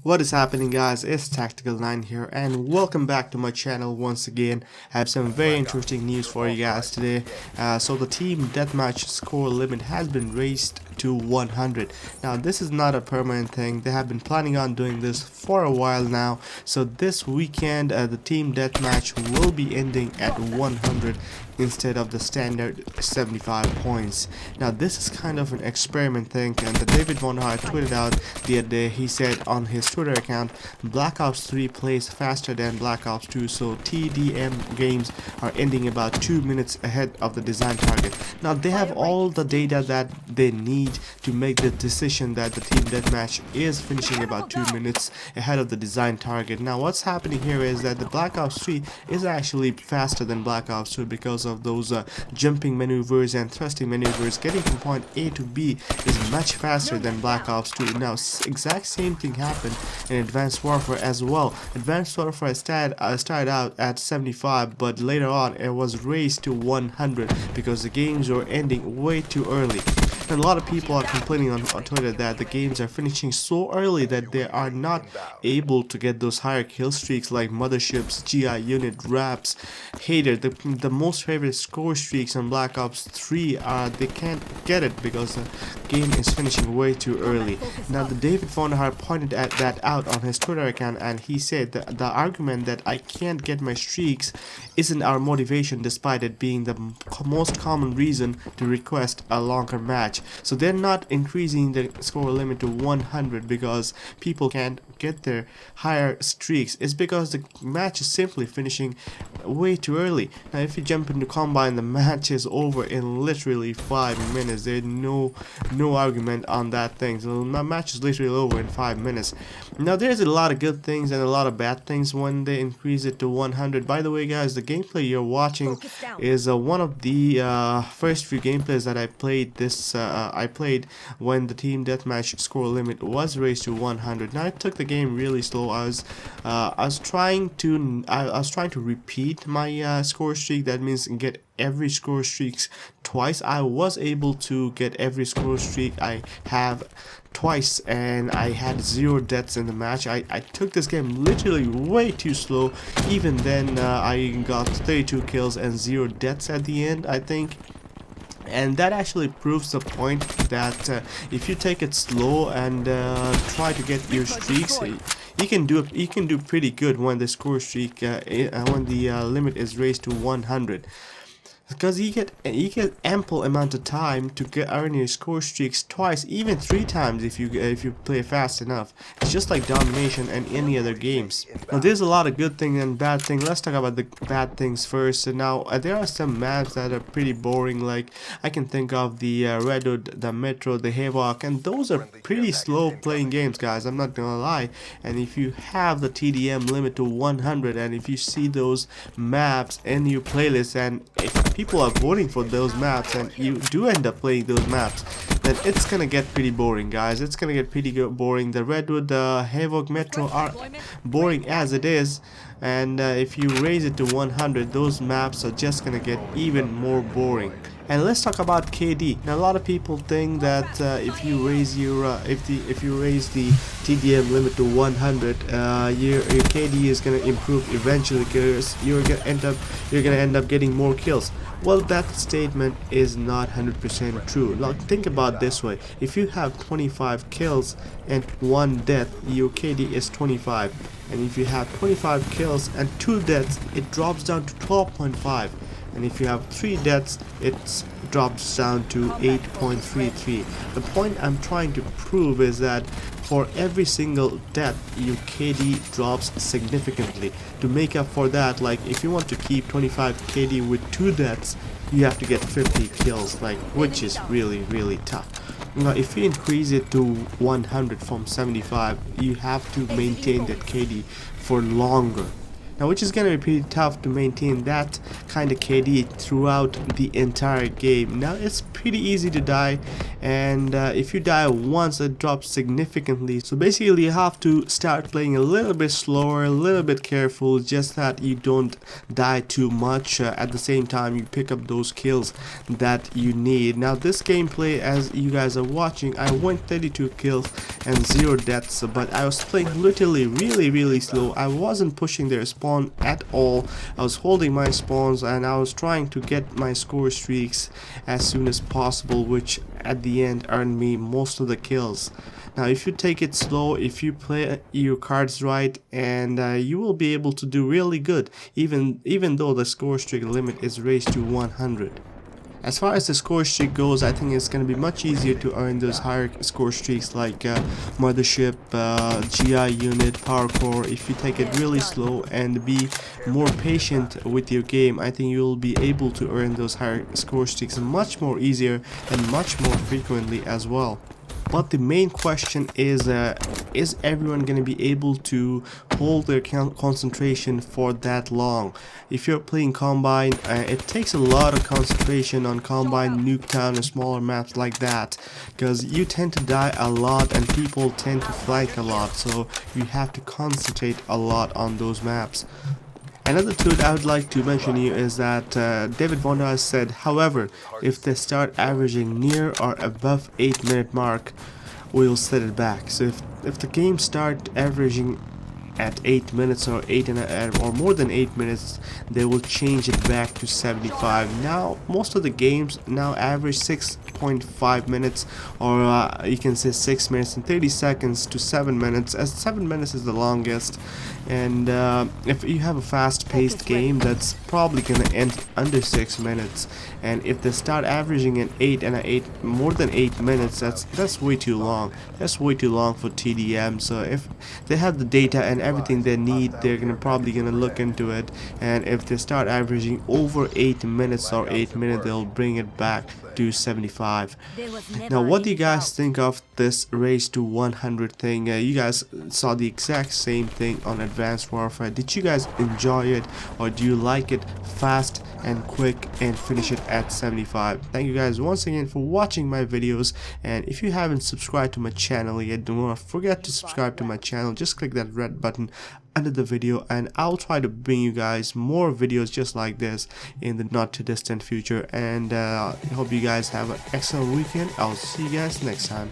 What is happening, guys? It's Tactical9 here and welcome back to my channel once again. I have some very interesting news for you guys today. So the team deathmatch score limit has been raised to 100. Now this is not a permanent thing. They have been planning on doing this for a while now. So this weekend the team deathmatch will be ending at 100 instead of the standard 75 points. Now this is kind of an experiment thing, and the David Von Hart tweeted out the other day. He said on his Twitter account, Black Ops 3 plays faster than Black Ops 2, so TDM games are ending about 2 minutes ahead of the design target. Now they have all the data that they need to make the decision that the team deathmatch is finishing about 2 minutes ahead of the design target. Now what's happening here is that the Black Ops 3 is actually faster than Black Ops 2 because of those jumping maneuvers and thrusting maneuvers. Getting from point A to B is much faster than Black Ops 2. Now exact same thing happened in Advanced Warfare as well. Advanced Warfare started out at 75, but later on it was raised to 100 because the games were ending way too early. And a lot of people are complaining on Twitter that the games are finishing so early that they are not able to get those higher kill streaks like Motherships, GI Unit, Raps, Hater. The most favorite score streaks on Black Ops 3 they can't get it because the game is finishing way too early. Now the David Von Hart pointed at that out on his Twitter account, and he said that the argument that I can't get my streaks isn't our motivation, despite it being the most common reason to request a longer match. So they're not increasing the score limit to 100 because people can't get their higher streaks. It's because the match is simply finishing way too early. Now if you jump into Combine, the match is over in literally 5 minutes. There's no argument on that thing. So the match is literally over in 5 minutes. Now there's a lot of good things and a lot of bad things when they increase it to 100. By the way, guys, the gameplay you're watching is one of the first few gameplays that I played I played when the team deathmatch score limit was raised to 100. Now I took the game really slow. I was trying to repeat my score streak. That means get every score streaks twice. I was able to get every score streak I have twice, and I had 0 deaths in the match. I took this game literally way too slow. Even then I got 32 kills and 0 deaths at the end, I think. And that actually proves the point that if you take it slow and try to get your streaks, you can do pretty good when the score streak when the limit is raised to 100. Because you get ample amount of time to earn your score streaks twice, even 3 times if you play fast enough. It's just like Domination and any other games. Now there's a lot of good things and bad things. Let's talk about the bad things first. So now there are some maps that are pretty boring. Like I can think of the Redwood, the Metro, the Havoc, and those are pretty slow playing games, guys. I'm not gonna lie. And if you have the TDM limit to 100, and if you see those maps in your playlist, and if people are voting for those maps and you do end up playing those maps, then it's gonna get pretty boring, guys. It's gonna get pretty boring. The Redwood, the Havoc, Metro are boring as it is, and if you raise it to 100, those maps are just gonna get even more boring. And let's talk about KD. Now a lot of people think that if you raise your if you raise the TDM limit to 100, your KD is gonna improve eventually because you're gonna end up getting more kills. Well, that statement is not 100% true. Now think about it this way: if you have 25 kills and 1 death, your KD is 25, and if you have 25 kills and 2 deaths, it drops down to 12.5. And if you have 3 deaths, it drops down to 8.33. The point I'm trying to prove is that for every single death, your KD drops significantly. To make up for that, like if you want to keep 25 KD with 2 deaths, you have to get 50 kills, like, which is really tough. Now if you increase it to 100 from 75, you have to maintain that KD for longer. Now, which is gonna be pretty tough to maintain that kind of KD throughout the entire game. Now it's pretty easy to die and if you die once it drops significantly. So basically you have to start playing a little bit slower, a little bit careful, just that you don't die too much. At the same time you pick up those kills that you need. Now this gameplay, as you guys are watching, I went 32 kills and 0 deaths, but I was playing literally really slow. I wasn't pushing their spawn at all. I was holding my spawns and I was trying to get my score streaks as soon as possible, which at the end earned me most of the kills. Now if you take it slow, if you play your cards right, and you will be able to do really good, even though the score streak limit is raised to 100. As far as the score streak goes, I think it's going to be much easier to earn those higher score streaks like Mothership, GI Unit, Power Core. If you take it really slow and be more patient with your game, I think you'll be able to earn those higher score streaks much more easier and much more frequently as well. But the main question is everyone going to be able to hold their concentration for that long? If you're playing Combine, it takes a lot of concentration on Combine, Nuketown and smaller maps like that, because you tend to die a lot and people tend to flank a lot, so you have to concentrate a lot on those maps. Another truth I would like to mention here is that David Vonda said, however, if they start averaging near or above 8-minute mark, we'll set it back. So if the game start averaging at 8 minutes or or more than 8 minutes, they will change it back to 75. Now most of the games now average 6.5 minutes, or you can say 6 minutes and 30 seconds to 7 minutes, as 7 minutes is the longest. And if you have a fast-paced game, that's probably gonna end under 6 minutes. And if they start averaging an 8 and more than 8 minutes, that's way too long. That's way too long for TDM. So if they have the data and everything they need, they're probably gonna look into it. And if they start averaging over 8 minutes or 8 minutes, they'll bring it back to 75. Now what do you guys think of this race to 100 thing? You guys saw the exact same thing on Advanced Warfare. Did you guys enjoy it, or do you like it fast and quick and finish it at 75? Thank you guys once again for watching my videos, and if you haven't subscribed to my channel yet, don't forget to subscribe to my channel. Just click that red button under the video and I'll try to bring you guys more videos just like this in the not too distant future. And I hope you guys have an excellent weekend. I'll see you guys next time.